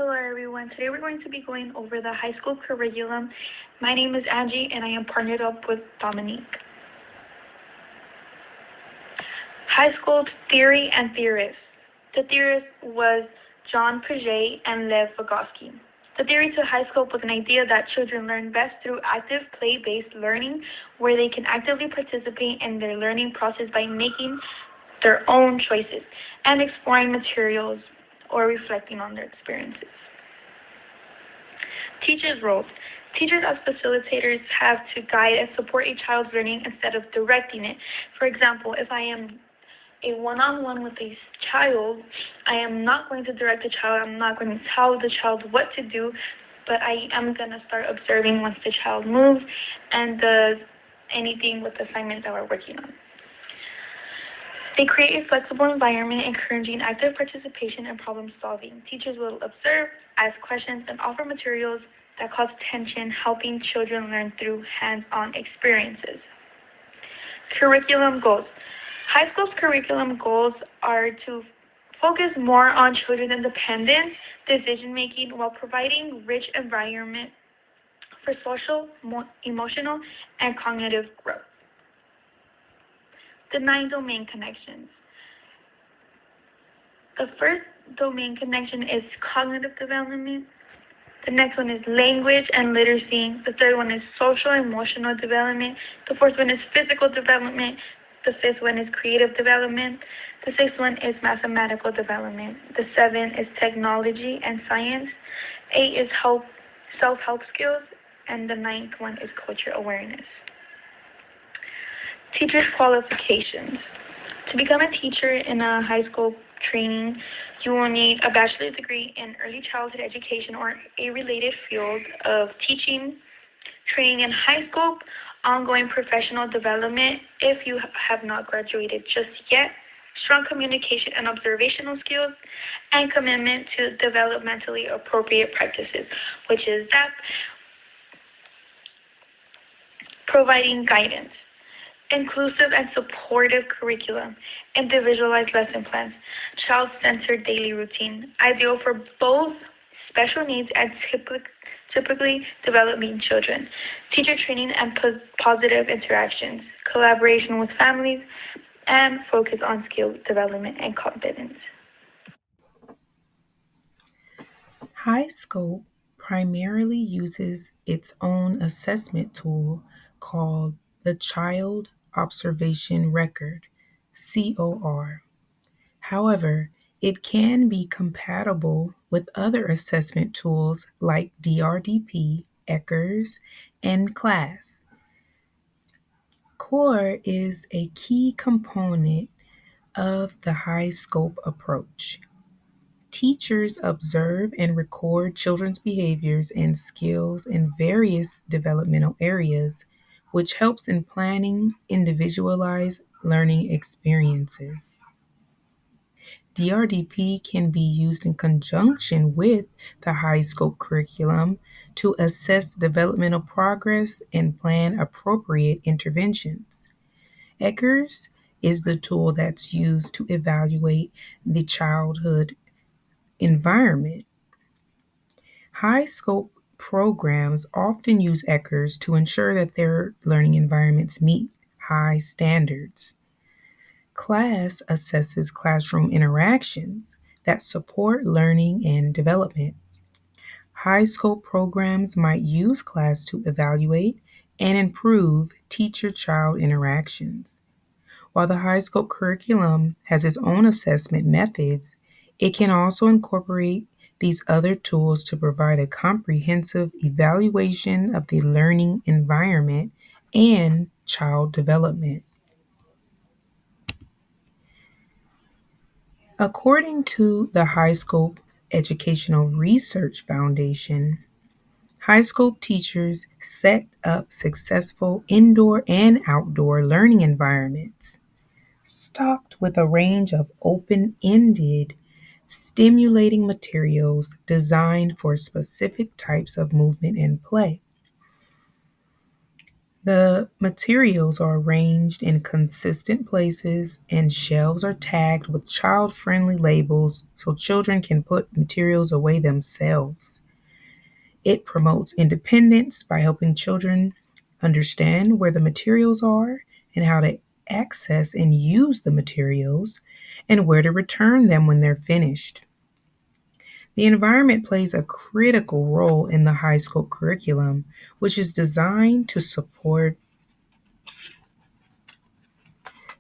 Hello everyone. Today we're going to be going over the high school curriculum. My name is Angie and I am partnered up with Dominique. High school theory and theorists. The theorist was John Piaget and Lev Vygotsky. The theory to HighScope was an idea that children learn best through active play-based learning, where they can actively participate in their learning process by making their own choices and exploring materials or reflecting on their experiences. Teachers' roles. Teachers as facilitators have to guide and support a child's learning instead of directing it. For example, if I am a one-on-one with a child, I am not going to direct the child, I'm not going to tell the child what to do, but I am going to start observing once the child moves and does anything with the assignment that we're working on. They create a flexible environment encouraging active participation and problem solving. Teachers will observe, ask questions, and offer materials that cause tension, helping children learn through hands-on experiences. Curriculum goals. High school's curriculum goals are to focus more on children's independence, decision-making, while providing rich environment for social, emotional, and cognitive growth. The 9 domain connections. The first domain connection is cognitive development. The next one is language and literacy. The third one is social and emotional development. The fourth one is physical development. The fifth one is creative development. The sixth one is mathematical development. The seventh is technology and science. 8 is self-help skills. And the ninth one is culture awareness. Teacher's qualifications. To become a teacher in a high school training, you will need a bachelor's degree in early childhood education or a related field of teaching, training in HighScope, ongoing professional development if you have not graduated just yet, strong communication and observational skills, and commitment to developmentally appropriate practices, which is that providing guidance, inclusive and supportive curriculum, individualized lesson plans, child-centered daily routine, ideal for both special needs and typically developing children, teacher training and positive interactions, collaboration with families, and focus on skill development and competence. HighScope primarily uses its own assessment tool called the Child Observation Record, COR. However, it can be compatible with other assessment tools like DRDP, ECHRS, and CLASS. CORE is a key component of the HighScope approach. Teachers observe and record children's behaviors and skills in various developmental areas, which helps in planning individualized learning experiences. DRDP can be used in conjunction with the HighScope curriculum to assess developmental progress and plan appropriate interventions. ECHRS is the tool that's used to evaluate the childhood environment. HighScope programs often use ECHRS to ensure that their learning environments meet high standards. CLASS assesses classroom interactions that support learning and development. HighScope programs might use CLASS to evaluate and improve teacher-child interactions. While the HighScope curriculum has its own assessment methods, it can also incorporate these other tools to provide a comprehensive evaluation of the learning environment and child development. According to the HighScope Educational Research Foundation, HighScope teachers set up successful indoor and outdoor learning environments, stocked with a range of open-ended, stimulating materials designed for specific types of movement and play. The materials are arranged in consistent places and shelves are tagged with child friendly labels so children can put materials away themselves. It promotes independence by helping children understand where the materials are and how to access and use the materials and where to return them when they're finished. The environment plays a critical role in the high school curriculum, which is designed to support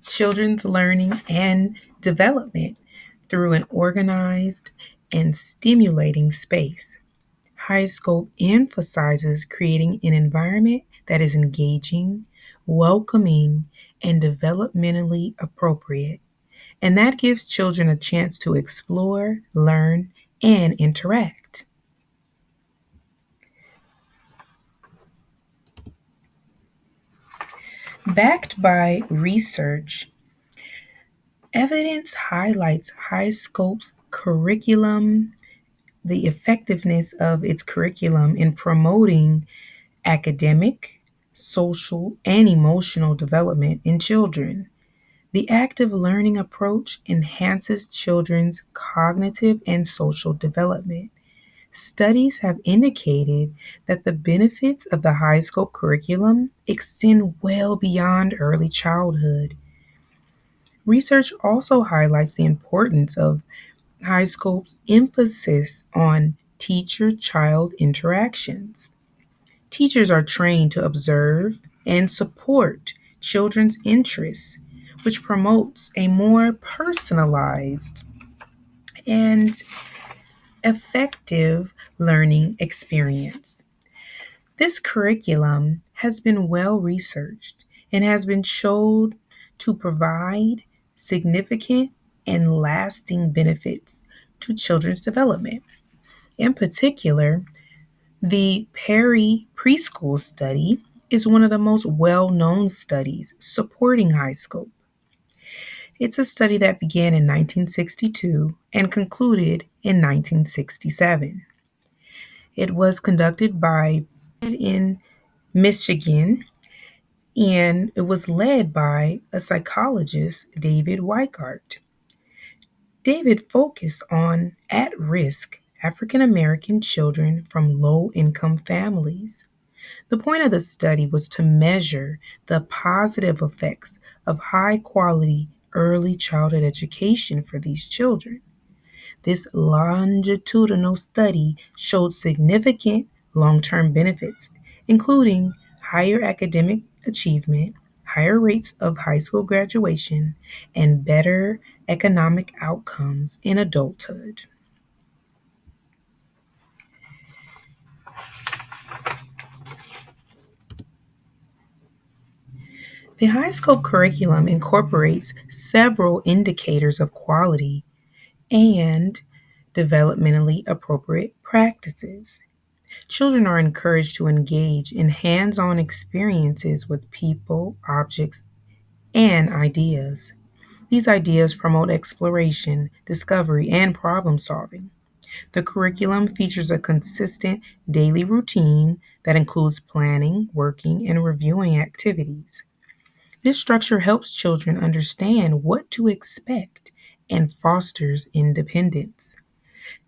children's learning and development through an organized and stimulating space. HighScope emphasizes creating an environment that is engaging, welcoming, and developmentally appropriate, and that gives children a chance to explore, learn, and interact. Backed by research, evidence highlights HighScope's curriculum, the effectiveness of its curriculum in promoting academic, social, and emotional development in children. The active learning approach enhances children's cognitive and social development. Studies have indicated that the benefits of the high scope curriculum extend well beyond early childhood. Research also highlights the importance of high scope's emphasis on teacher child interactions. Teachers are trained to observe and support children's interests, which promotes a more personalized and effective learning experience. This curriculum has been well researched and has been shown to provide significant and lasting benefits to children's development. In particular, the Perry Preschool Study is one of the most well known studies supporting high scope. It's a study that began in 1962 and concluded in 1967. It was conducted by in Michigan and it was led by a psychologist, David Weikart. David focused on at risk African American children from low income families. The point of the study was to measure the positive effects of high quality early childhood education for these children. This longitudinal study showed significant long term benefits, including higher academic achievement, higher rates of high school graduation, and better economic outcomes in adulthood. The high school curriculum incorporates several indicators of quality and developmentally appropriate practices. Children are encouraged to engage in hands on experiences with people, objects, and ideas. These ideas promote exploration, discovery, and problem solving. The curriculum features a consistent daily routine that includes planning, working, and reviewing activities. This structure helps children understand what to expect and fosters independence.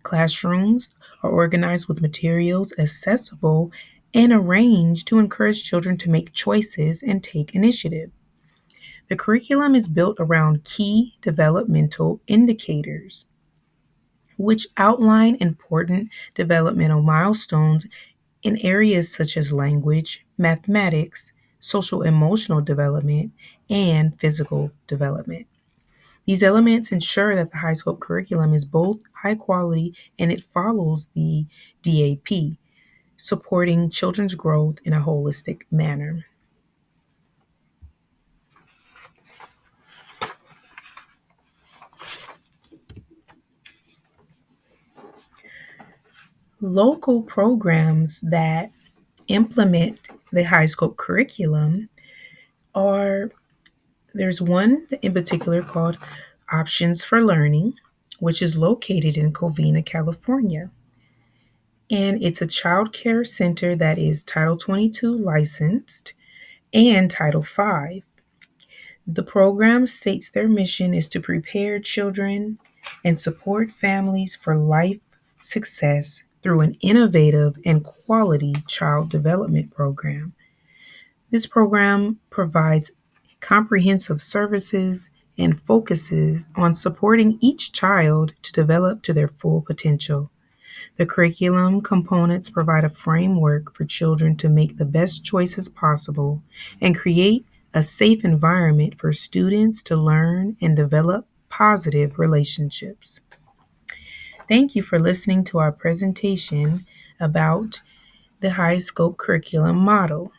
Classrooms are organized with materials accessible and arranged to encourage children to make choices and take initiative. The curriculum is built around key developmental indicators, which outline important developmental milestones in areas such as language, mathematics, social emotional development, and physical development. These elements ensure that the high scope curriculum is both high quality and it follows the DAP, supporting children's growth in a holistic manner. Local programs that implement the high scope curriculum are there's one in particular called Options for Learning, which is located in Covina, California. And it's a child care center that is Title 22 licensed and Title V. The program states their mission is to prepare children and support families for life success through an innovative and quality child development program. This program provides comprehensive services and focuses on supporting each child to develop to their full potential. The curriculum components provide a framework for children to make the best choices possible and create a safe environment for students to learn and develop positive relationships. Thank you for listening to our presentation about the HighScope curriculum model.